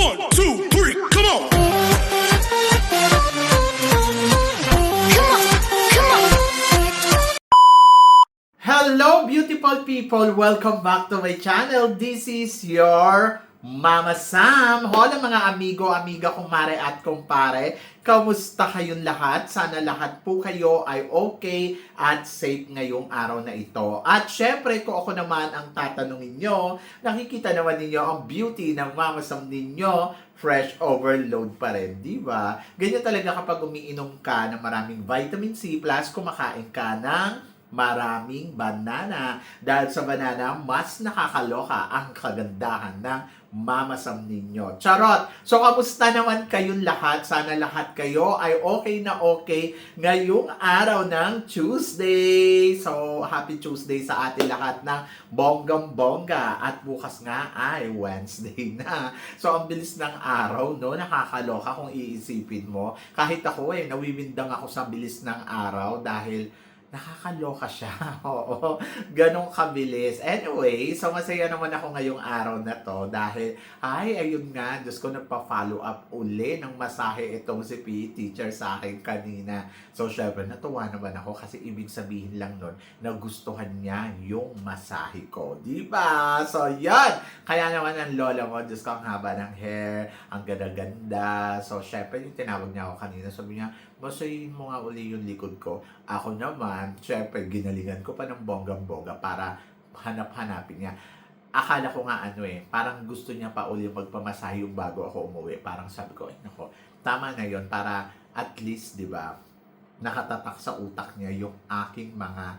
1, 2, 3, come on! Hello beautiful people! Welcome back to my channel. This is your Mama Sam. Hola mga amigo, amiga, kumare at kumpare. Kamusta kayong lahat? Sana lahat po kayo ay okay at safe ngayong araw na ito. At syempre, kung ako naman ang tatanungin nyo, nakikita naman ninyo ang beauty ng Mama Sam ninyo, fresh overload pa rin, di ba? Ganyan talaga kapag umiinom ka ng maraming vitamin C plus kumakain ka ng maraming banana. Dahil sa banana, mas nakakaloka ang kagandahan ng Mama Sam ninyo. Charot! So, kamusta naman kayong lahat? Sana lahat kayo ay okay na okay ngayong araw ng Tuesday. So, happy Tuesday sa atin lahat ng bonggang-bongga. At bukas nga ay Wednesday na. So, ang bilis ng araw, no? Nakakaloka kung iisipin mo. Kahit ako nawiwindang ako sa bilis ng araw dahil nakakaloka siya. Oo, ganong kabilis. Anyway, so masaya naman ako ngayong araw na to dahil, ayun nga, Diyos ko, nagpa-follow up uli ng masahe itong si PE teacher sa akin kanina. So, syempre, natuwa naman ako kasi ibig sabihin lang nun, nagustuhan niya yung masahe ko. Diba? So, yan! Kaya naman ang lola mo, Diyos ko, ang haba ng hair, ang ganda-ganda. So, syempre, yung tinawag niya ako kanina, sabi niya, masahin mo nga uli yung likod ko. Ako naman, syempre, ginalingan ko pa ng bonggang-bongga para hanap-hanapin niya. Akala ko nga parang gusto niya pa uli magpamasahe yung bago ako umuwi. Parang sabi ko, nako, tama na yun para at least, di ba, nakatatak sa utak niya yung aking mga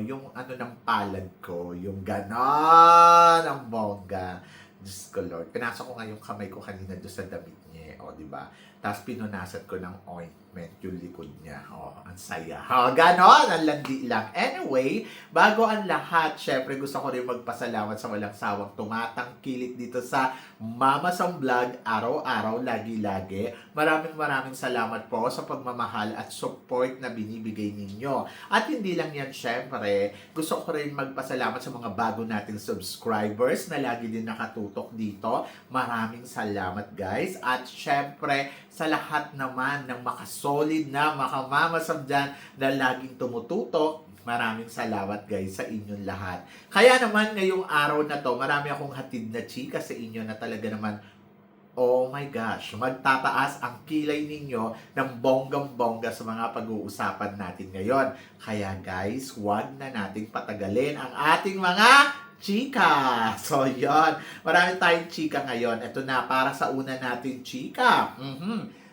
yung ng palad ko, yung ganon ang bongga. Diyos ko Lord, pinasok ko nga yung kamay ko kanina doon sa damit niya, di ba? Tapos pinunasan ko ng ointment yung likod niya. Ang saya. Ganon, ang landi lang. Anyway, bago ang lahat, syempre gusto ko rin magpasalamat sa walang sawang tumatangkilik dito sa Mama Sam Vlog, araw-araw, lagi-lagi. Maraming salamat po sa pagmamahal at support na binibigay ninyo. At hindi lang yan, syempre, gusto ko rin magpasalamat sa mga bago nating subscribers na lagi din nakatutok dito. Maraming salamat, guys. At syempre, sa lahat naman ng makasolid na Mama Sam dyan na laging tumututok, maraming salamat guys sa inyong lahat. Kaya naman ngayong araw na to, marami akong hatid na chika sa inyo na talaga naman, oh my gosh, magtataas ang kilay ninyo ng bonggang-bongga sa mga pag-uusapan natin ngayon. Kaya guys, huwag na nating patagalin ang ating mga chika. So, yon. Marami tayong chika ngayon. Ito na, para sa una nating chika.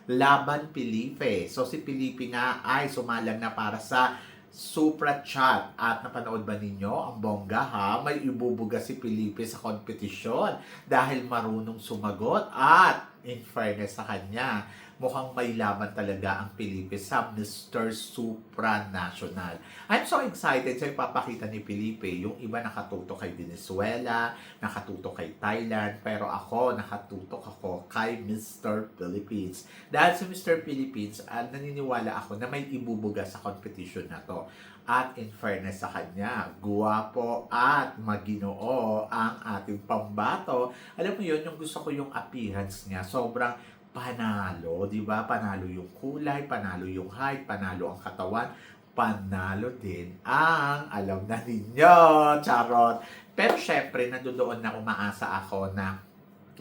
Laban Felipe. So, si Felipe nga ay sumalang na para sa Supra Chat. At napanood ba ninyo? Ang bongga ha? May ibubuga si Felipe sa kompetisyon dahil marunong sumagot at in fairness sa kanya, mukhang may laban talaga ang Felipe sa Mr. Supranational. I'm so excited sa ipapakita ni Felipe. Yung iba nakatutok kay Venezuela, nakatutok kay Thailand, pero ako, nakatutok ako kay Mr. Philippines. Dahil sa Mr. Philippines, naniniwala ako na may ibubuga sa competition na to. At in fairness sa kanya, guwapo at maginoo ang ating pambato. Alam mo yun, yung gusto ko yung appearance niya. Sobrang panalo, di ba? Panalo yung kulay, panalo yung height, panalo ang katawan, panalo din ang alam na ninyo, charot. Pero syempre, nandoon na umaasa ako na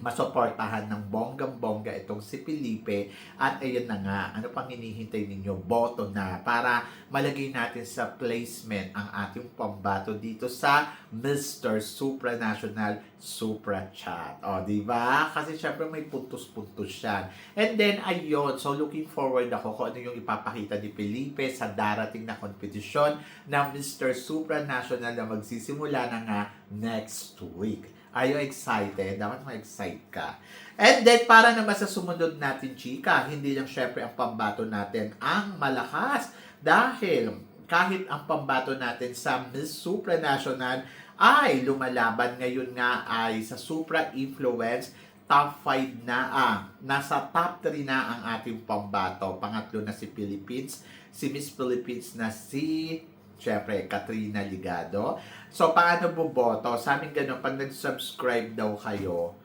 masuportahan ng bonggang-bongga itong si Felipe. At ayun na nga, ano pang hinihintay ninyo? Boto na para malagay natin sa placement ang ating pambato dito sa Mr. Supranational Supra Chat. Di ba? Kasi syempre may puntos-puntos yan. And then, ayun, so looking forward ako kung ano yung ipapakita ni Felipe sa darating na kompetisyon ng Mr. Supranational na magsisimula na nga next week. Are you excited? Dapat ma-excite ka. And then, para naman sa sumunod natin, chika, hindi lang syempre ang pambato natin ang malakas. Dahil kahit ang pambato natin sa Miss Supranational ay lumalaban ngayon nga ay sa Supra Influence, top 5 na, nasa top 3 na ang ating pambato. Pangatlo na si Philippines, si Miss Philippines na si syempre, Katrina Ligado. So, paano boboto? Sa amin ganun, pag nag-subscribe daw kayo,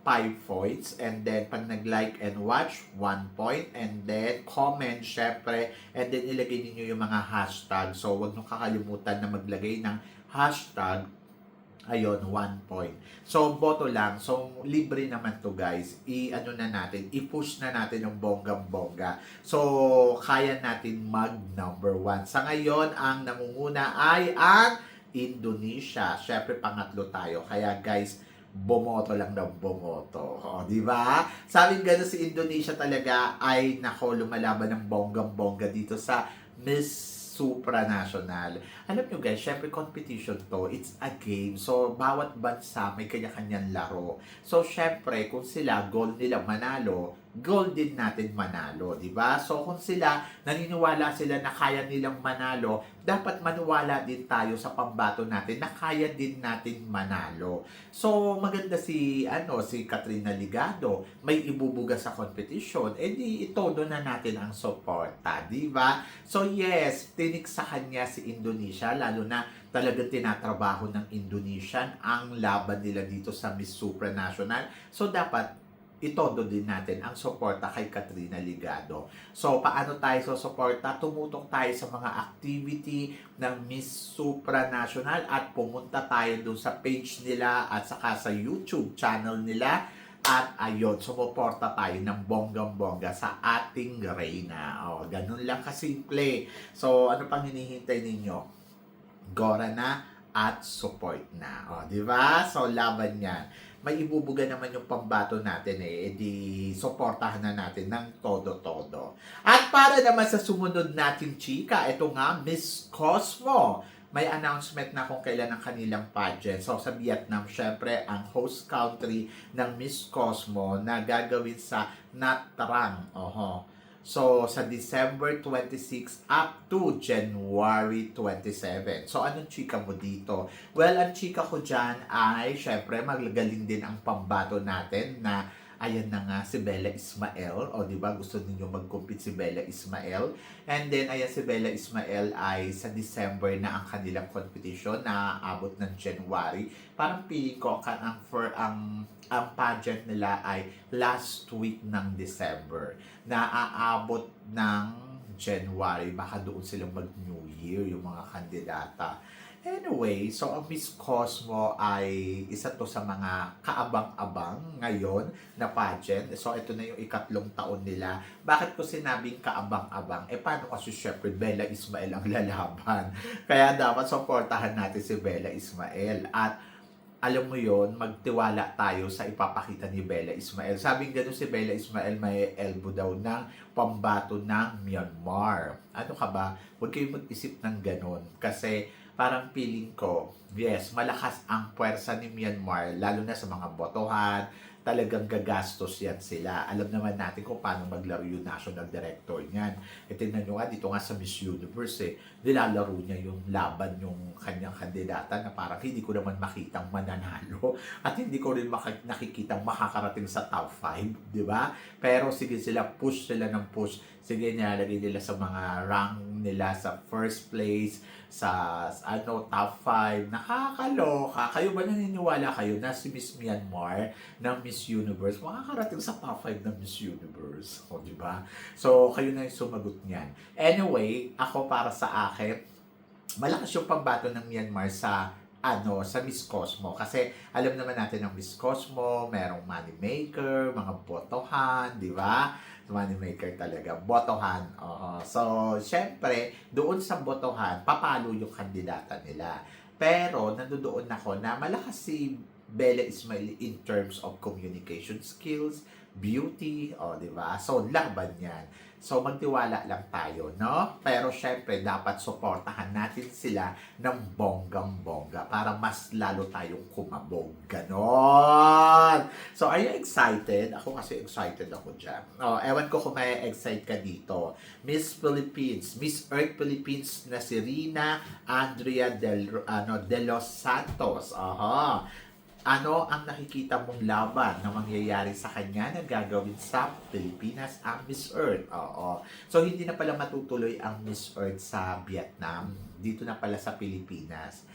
5 points. And then, pag nag-like and watch, 1 point. And then, comment, syempre. And then, ilagay ninyo yung mga hashtag. So, huwag nyo kakalimutan na maglagay ng hashtag. Ayun, 1 point. So, boto lang. So, libre naman to guys. I-ano na natin, i-push na natin yung bonggang-bongga. So, kaya natin mag-number 1. Sa ngayon, ang namumuna ay ang Indonesia. Syempre, pangatlo tayo. Kaya guys, bumoto lang ng bumoto. O, di ba? Sabing gano'n si Indonesia talaga ay nako lumalaban ng bonggang-bongga dito sa Miss Supranational. Alam nyo guys, syempre competition to, it's a game. So, bawat bansa may kanya-kanyang laro. So, syempre, kung sila, goal nila manalo, goal din natin manalo, di ba? So, kung sila, naniniwala sila na kaya nilang manalo, dapat maniwala din tayo sa pambato natin na kaya din natin manalo. So, maganda si Katrina Ligado, may ibubuga sa competition, di itodo na natin ang suporta, di ba? So, yes, tinik sa kanya si Indonesia, lalo na talagang tinatrabaho ng Indonesian ang laban nila dito sa Miss Supranational. So, dapat itodo din natin ang suporta kay Katrina Ligado. So, paano tayo susuporta? Tumutok tayo sa mga activity ng Miss Supranational at pumunta tayo dun sa page nila at saka sa YouTube channel nila. At ayun, sumuporta tayo ng bonggang-bongga sa ating Reyna. O, ganun lang kasimple. So, ano pang hinihintay ninyo? Gora na at support na. O, di ba? So, laban yan. May ibubuga naman yung pambato natin di suportahan na natin ng todo-todo. At para naman sa sumunod natin chika, ito nga, Miss Cosmo. May announcement na kung kailan ang kanilang pageant. So, sa Vietnam, syempre, ang host country ng Miss Cosmo na gagawin sa Nha Trang. So, sa December 26 up to January 27. So, anong chika mo dito? Well, ang chika ko dyan ay, syempre, magagaling din ang pambato natin na ayan na nga si Bella Ismael. O, di ba? Gusto niyo mag-compete si Bella Ismael. And then, ayan si Bella Ismael ay sa December na ang kanilang competition na abot ng January. Parang feeling ko ang pageant nila ay last week ng December na aabot ng January. Baka doon silang mag-New Year, yung mga kandidata. Anyway, so ang Miss Cosmo ay isa to sa mga kaabang-abang ngayon na pageant. So ito na yung ikatlong taon nila. Bakit ko sinabing kaabang-abang? Paano kasi syempre Bella Ismael ang lalaban? Kaya dapat supportahan natin si Bella Ismael. At alam mo yon, magtiwala tayo sa ipapakita ni Bella Ismael. Sabing gano'n si Bella Ismael may elbow daw ng pambato ng Myanmar. Ano ka ba? Huwag kayong mag-isip ng gano'n. Kasi parang feeling ko, yes, malakas ang puwersa ni Myanmar, lalo na sa mga botohan, talagang gagastos yan sila. Alam naman natin kung paano maglaro yung national director niyan. Tingnan nyo nga, dito nga sa Miss Universe, nilalaro niya yung laban yung kanyang kandidata na parang hindi ko naman makitang mananalo at hindi ko rin nakikitang makakarating sa top 5, di ba? Pero sige sila, push sila ng push. Sige, nilalagay nila sa mga rank nila sa first place, sa top 5. Nakakaloka. Kayo ba naniniwala kayo na si Miss Myanmar ng Miss Universe makakarating sa top 5 ng Miss Universe? O, di ba? So, kayo na yung sumagot niyan. Anyway, ako para sa akin, malakas yung pambato ng Myanmar sa Miss Cosmo. Kasi alam naman natin ng Miss Cosmo, merong money maker, mga botohan, di ba? Money maker talaga, botohan. So, syempre, doon sa botohan, papalo yung kandidata nila. Pero, nandoon ako na malakas si Bella Ismael in terms of communication skills, beauty, di ba? So, laban yan. So, magtiwala lang tayo, no? Pero, syempre, dapat suportahan natin sila ng bonggang-bongga para mas lalo tayong kumabog. Ganon! So, are you excited? Ako kasi excited ako dyan. Ewan ko kung may excite ka dito. Miss Philippines, Miss Earth Philippines na si Rina Andrea de los Santos. Ano ang nakikita mong laban na mangyayari sa kanya na gagawin sa Pilipinas ang Miss Earth? So, hindi na pala matutuloy ang Miss Earth sa Vietnam. Dito na pala sa Pilipinas.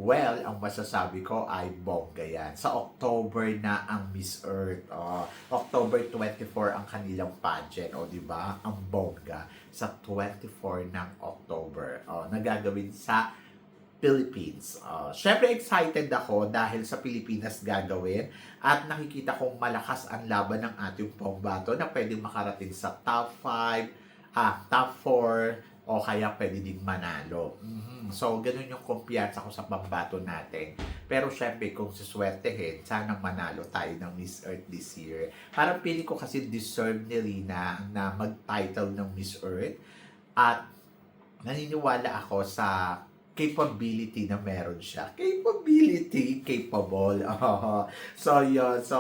Well, ang masasabi ko ay bongga yan. Sa October na ang Miss Earth. October 24 ang kanilang pageant. O, di ba? Ang bongga. Sa 24 ng October. Nagagawin sa Philippines. Syempre excited ako dahil sa Pilipinas gagawin at nakikita kong malakas ang laban ng ating pambato na pwedeng makarating sa top 5, top 4, o kaya pwede ding manalo. So, ganun yung kumpiyansa ko sa pambato natin. Pero syempre, kung siswertehin, sana manalo tayo ng Miss Earth this year. Parang pili ko kasi deserve ni Rina na mag-title ng Miss Earth. At naniniwala ako sa capability na meron siya. Capability, capable. So, yun. So,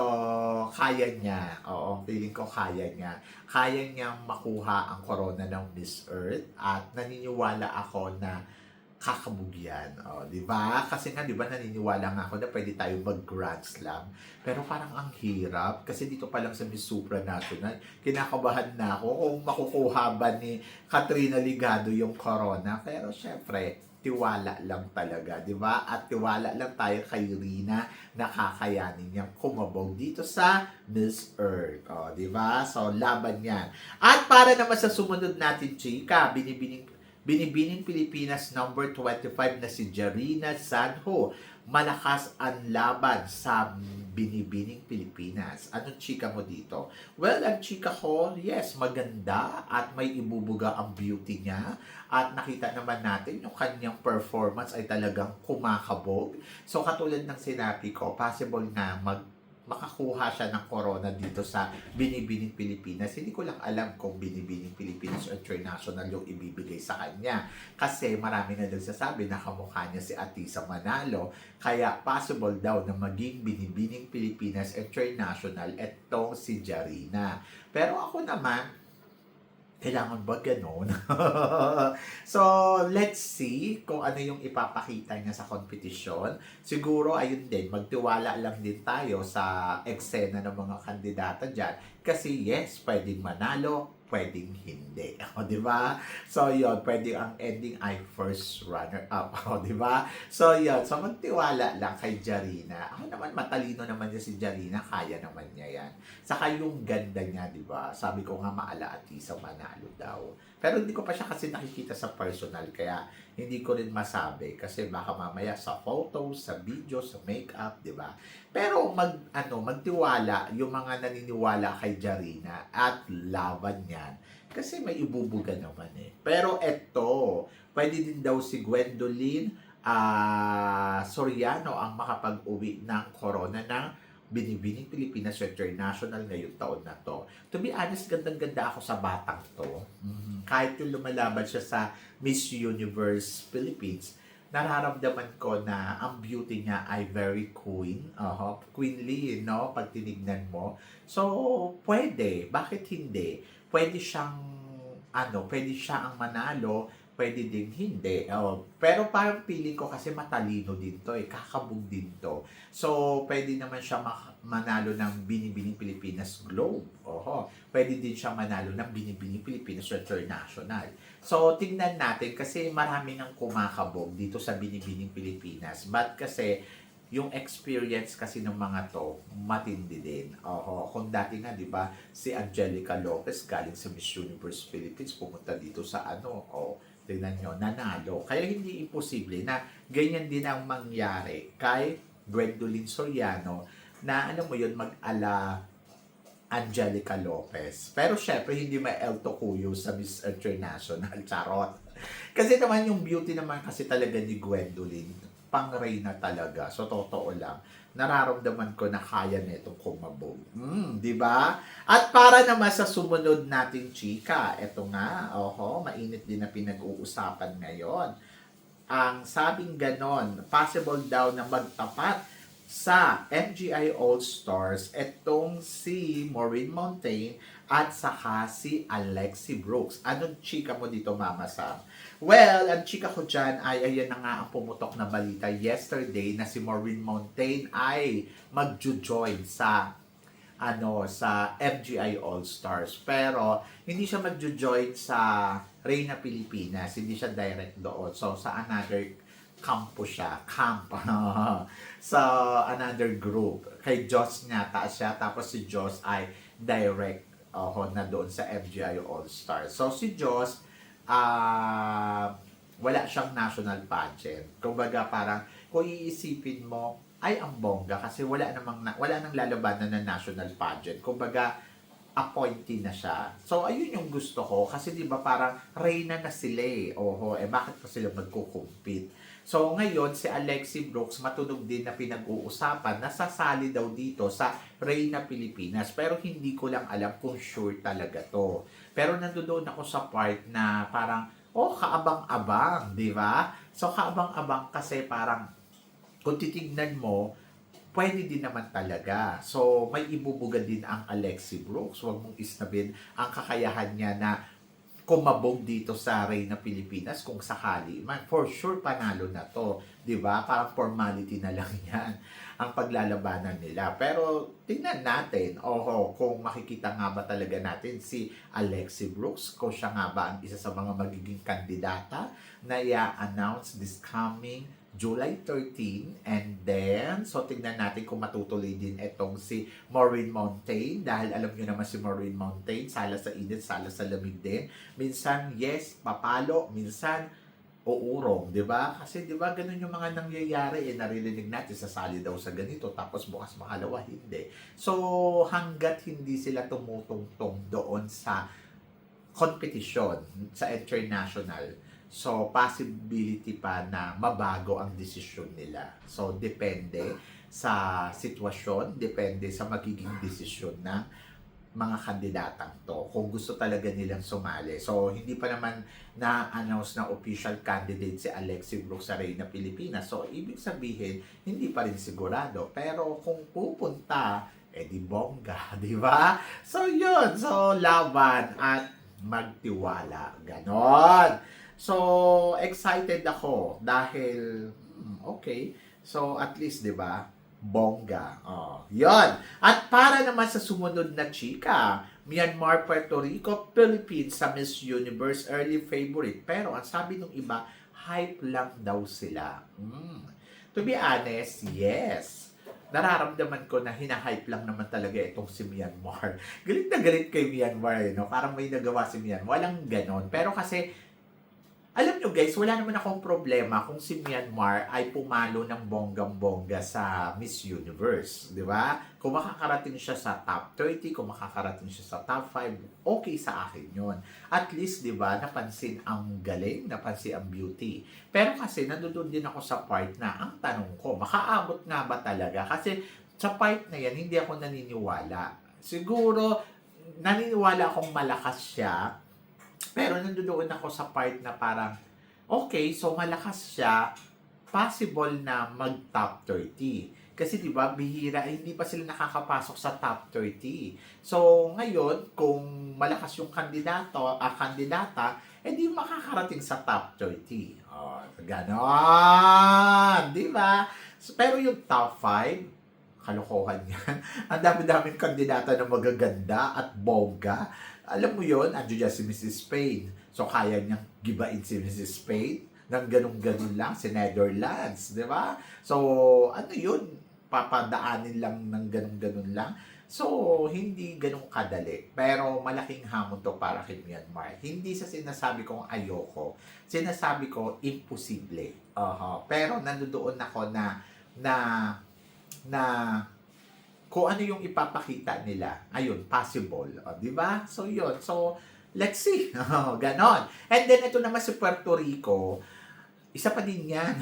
kaya niya. Feeling ko kaya niya. Kaya niyang makuha ang corona ng Miss Earth at naniniwala ako na kakabugyan. Di ba? Kasi nga, di ba, naniniwala nga ako na pwede tayo mag-Grand Slam. Pero parang ang hirap. Kasi dito pa lang sa Miss Supranational, kinakabahan na ako kung makukuha ba ni Katrina Ligado yung corona. Pero syempre, tiwala lang talaga, di ba? At tiwala lang tayo kay Rina na kakayanin niyang kumabog dito sa Miss Earth. Di ba? So, laban yan. At para naman sa sumunod natin, chika, Binibining Pilipinas number 25 na si Jarina Sanho. Malakas ang laban sa Binibining Pilipinas. Anong chika mo dito? Well, ang chika ko, yes, maganda at may ibubuga ang beauty niya. At nakita naman natin yung kanyang performance ay talagang kumakabog. So, katulad ng sinabi ko, possible na makakuha siya ng corona dito sa Binibining Pilipinas. Hindi ko lang alam kung Binibining Pilipinas o International yung ibibigay sa kanya. Kasi marami na nagsasabi na kamukha niya si Atisa Manalo. Kaya possible daw na maging Binibining Pilipinas International etong si Jarina. Pero ako naman, kailangan ba ganun? So, let's see kung ano yung ipapakita niya sa kompetisyon. Siguro, ayun din, magtiwala lang din tayo sa eksena ng mga kandidata dyan. Kasi yes, pwedeng manalo, pwedeng hindi. Di ba? So, yun, pwedeng ang ending ay first runner-up. Di ba? So, yun. So, magtiwala lang kay Jarina. Ako naman, matalino naman niya si Jarina. Kaya naman niya yan. Saka yung ganda niya, di ba? Sabi ko nga, maalaati sa manalo daw. Pero hindi ko pa siya kasi nakikita sa personal. Kaya, hindi ko rin masabi. Kasi baka mamaya sa photos, sa video, sa makeup, di ba? Pero magtiwala yung mga naniniwala kay Jarina at laban yan. Kasi may ibubuga naman eh. Pero eto, pwede din daw si Gwendolyn Soriano ang makapag-uwi ng corona ng Binibining Pilipinas International ngayong taon na to. To be honest, gandang-ganda ako sa batang to. Kahit yung lumalaban siya sa Miss Universe Philippines, nararamdaman ko na ang beauty niya ay very queenly, no? Pag tinignan mo. So, pwede. Bakit hindi? Pwede siyang, pwede siya ang manalo, pwede din hindi. Pero parang feeling ko kasi matalino din to kakabog din to. So, pwede naman siya manalo ng Binibining Pilipinas Globe. Pwede din siya manalo ng Binibining Pilipinas International. So, tingnan natin kasi marami nang kumakabog dito sa Binibining Pilipinas. But kasi, yung experience kasi ng mga to, matindi din. Kung dati nga, di ba, si Angelica Lopez galing sa Miss Universe Philippines, pumunta dito sa tingnan nyo, nanalo. Kaya hindi imposible na ganyan din ang mangyari kay Gwendolyn Soriano na mo yun, mag-ala Angelica Lopez. Pero syempre, hindi may El Tocuyo sa Miss International. Charot. Kasi naman yung beauty naman kasi talaga ni Gwendolyn, pang-reyna talaga. So, totoo lang. Nararamdaman ko na kaya netong kumabog. Di ba? At para naman sa sumunod nating chika, eto nga, mainit din na pinag-uusapan ngayon. Ang sabing ganon, possible daw na magtapat sa MGI All-Stars etong si Maureen Montaigne at saka si Alexi Brooks. Anong chika mo dito, Mama Sam? Well, ang chika ko dyan ay ayan na nga ang pumutok na balita yesterday na si Maureen Montaigne ay magjo-join sa sa MGI All-Stars. Pero hindi siya magjo-join sa Reyna Pilipinas, hindi siya direct doon. So sa another kampo siya, camp, sa another group. Kay Joss yata siya, tapos si Joss ay direct na doon sa FGI All-Star. So si Joss, wala siyang national pageant. Kumbaga parang, kung iisipin mo, ay ang bongga kasi wala nang lalabanan ng national pageant. Kumbaga, appointee na siya. So, ayun yung gusto ko. Kasi di ba parang reyna na sila eh. Oho, bakit pa sila magkukumpit? So, ngayon, si Alexi Brooks, matunog din na pinag-uusapan, nasasali daw dito sa Reyna Pilipinas. Pero hindi ko lang alam kung sure talaga to. Pero nandoon ako sa part na parang, kaabang-abang, di ba? So, kaabang-abang kasi parang, kung titignan mo, pwede din naman talaga. So, may ibubuga din ang Alexi Brooks. Huwag mong isnabin ang kakayahan niya na kumabog dito sa Reyna Pilipinas kung sakali man. For sure, panalo na to. Diba? Parang formality na lang yan ang paglalabanan nila. Pero, tingnan natin. Kung makikita nga ba talaga natin si Alexi Brooks, kung siya nga ba ang isa sa mga magiging kandidata na i-announce this coming July 13, and then, so tingnan natin kung matutuloy din itong si Maureen Montaigne, dahil alam nyo naman si Maureen Montaigne, sala sa init, sala sa lamig din. Minsan, yes, papalo, minsan, uurong, di ba? Kasi di ba ganun yung mga nangyayari, naririnig natin, sasali daw sa ganito, tapos bukas makalawa, hindi. So, hanggat hindi sila tumutungtong doon sa competition, sa international, so, possibility pa na mabago ang desisyon nila. So, depende sa sitwasyon, depende sa magiging desisyon ng mga kandidatang to. Kung gusto talaga nilang sumali. So, hindi pa naman na-announce na official candidate si Alexi Brooks sa Reyna Pilipinas. So, ibig sabihin, hindi pa rin sigurado. Pero kung pupunta, di bongga, di ba? So, yun. So, laban at magtiwala. Ganon. So, excited ako dahil, okay. So, at least, di ba, bongga. Yon. At para naman sa sumunod na chika, Myanmar, Puerto Rico, Philippines sa Miss Universe early favorite. Pero, ang sabi ng iba, hype lang daw sila. To be honest, yes. Nararamdaman ko na hinahype lang naman talaga itong si Myanmar. Galit na galit kay Myanmar, no? Parang may nagawa si Myanmar. Walang ganon. Pero kasi, alam nyo guys, wala naman akong problema kung si Myanmar ay pumalo ng bonggang-bongga sa Miss Universe, di ba? Kung makakarating siya sa top 30, kung makakarating siya sa top 5, okay sa akin yun. At least, di ba, napansin ang galing, napansin ang beauty. Pero kasi, nandoon din ako sa part na, ang tanong ko, makaabot nga ba talaga? Kasi sa part na yan, hindi ako naniniwala. Siguro, naniniwala akong malakas siya, pero nandoon ako sa part na parang, okay, so malakas siya, possible na mag-top 30. Kasi di ba bihira, hindi pa sila nakakapasok sa top 30. So, ngayon, kung malakas yung kandidata, di makakarating sa top 30. Ganon! Di ba? So, pero yung top 5, kalokohan yan. Ang dami-daming kandidata na magaganda at bongga. Alam mo yun, andyo dyan si Mrs. Spain. So, kaya niyang gibain si Mrs. Spain ng ganun-ganun lang, si Netherlands, di ba? So, ano yun? Papadaanin lang ng ganun-ganun lang. So, hindi ganun kadali. Pero, malaking hamon to para kay Myanmar. Hindi sa sinasabi kong ayoko. Sinasabi ko, imposible. Pero, nandoon ako na kung ano yung ipapakita nila, ayun, possible. Di ba? So, yun. So, let's see. Ganon. And then, ito naman si Puerto Rico, isa pa din yan.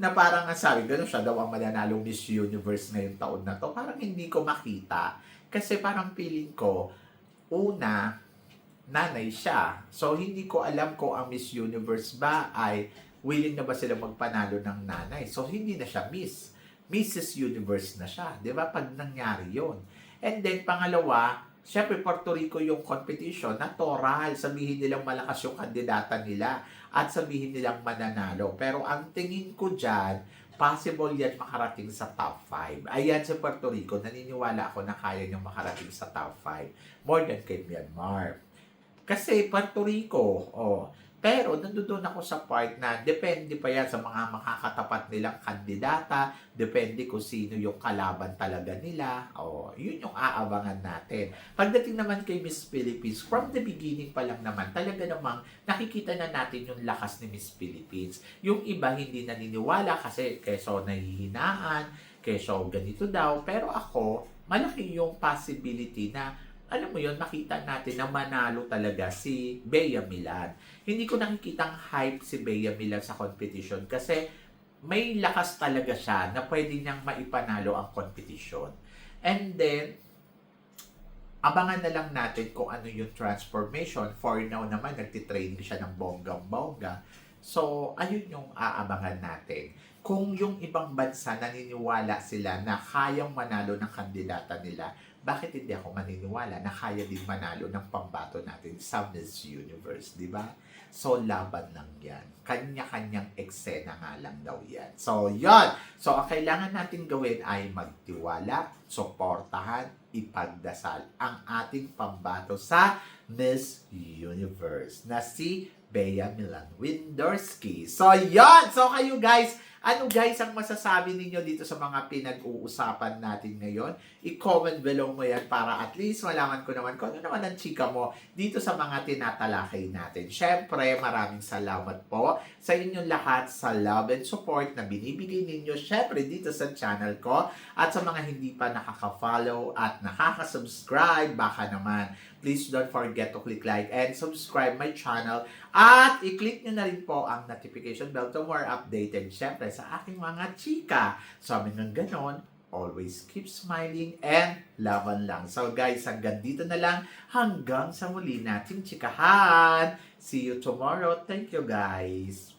na parang sabi, gano'n siya daw ang mananalong Miss Universe ngayong taon na to. Parang hindi ko makita. Kasi parang feeling ko, una, nanay siya. So, hindi ko alam kung ang Miss Universe ba ay willing na ba sila magpanalo ng nanay. So, hindi na siya Miss. Mrs. Universe na siya. Di ba? Pag nangyari yon. And then, pangalawa, syempre Puerto Rico yung competition, natural. Sabihin nilang malakas yung kandidata nila at sabihin nilang mananalo. Pero ang tingin ko dyan, possible yan makarating sa top 5. Ayan sa Puerto Rico, naniniwala ako na kaya niyang makarating sa top 5. More than kay Myanmar. Kasi Puerto Rico, Pero nandoon ako sa part na depende pa yan sa mga makakatapat nilang kandidata, depende kung sino yung kalaban talaga nila. O, yun yung aabangan natin. Pagdating naman kay Miss Philippines, from the beginning pa lang naman, talaga namang nakikita na natin yung lakas ni Miss Philippines. Yung iba hindi naniniwala kasi keso nahihinaan, keso ganito daw. Pero ako, malaki yung possibility na alam mo yun, makita natin na manalo talaga si Bea Milan. Hindi ko nakikitang hype si Bea Milan sa competition kasi may lakas talaga siya na pwede niyang maipanalo ang competition. And then, abangan na lang natin kung ano yung transformation. For now naman, nagtitraining siya ng bonggang-bongga. So, ayun yung aabangan natin. Kung yung ibang bansa naniniwala sila na kayang manalo ng kandidata nila, bakit hindi ako maniniwala na kaya din manalo ng pambato natin sa Miss Universe, di ba? So, laban lang yan. Kanya-kanyang eksena nga lang daw yan. So, yon. So, ang kailangan natin gawin ay magtiwala, suportahan, ipagdasal ang ating pambato sa Miss Universe na si Bea Milan Windorsky. So, yon. So, kayo guys, ano guys ang masasabi ninyo dito sa mga pinag-uusapan natin ngayon? I-comment below mo yan para at least malaman ko naman kung ano naman ang chika mo dito sa mga tinatalakay natin. Syempre, maraming salamat po sa inyong lahat sa love and support na binibigay ninyo syempre dito sa channel ko. At sa mga hindi pa nakaka-follow at nakaka-subscribe, baka naman, please don't forget to click like and subscribe my channel. At i-click nyo na rin po ang notification bell to more updated syempre sa aking mga chika. So, hanggang ganon, always keep smiling and laban lang. So guys, hanggang dito na lang. Hanggang sa muli nating chikahan. See you tomorrow. Thank you guys.